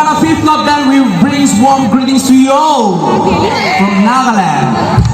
got a fifth club band who brings warm greetings to you all from Nagaland.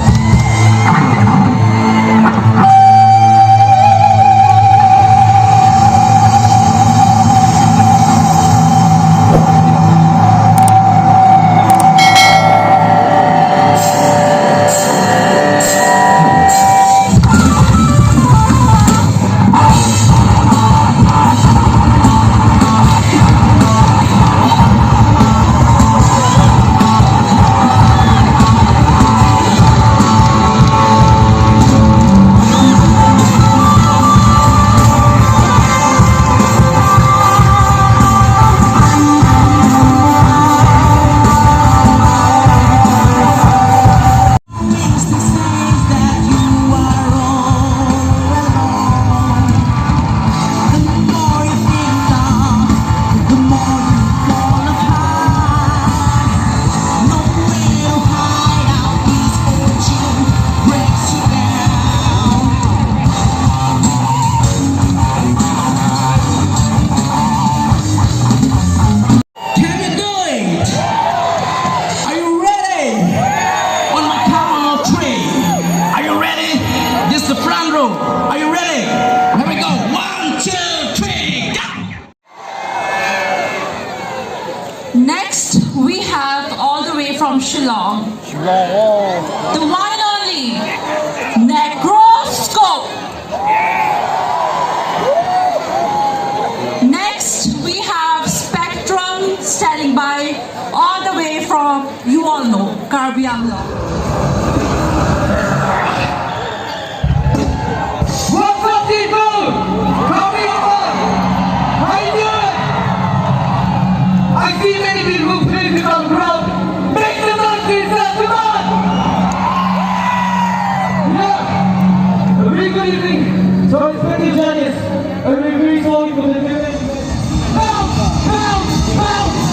Are you ready? Here we go. 1, 2, 3, go! Next, we have all the way from Shillong, the one and only Negroscope. Next, we have Spectrum standing by all the way from, you all know, Karbi. So it's pretty jealous, and we're very sorry for the damage. Bounce! Bounce! Bounce!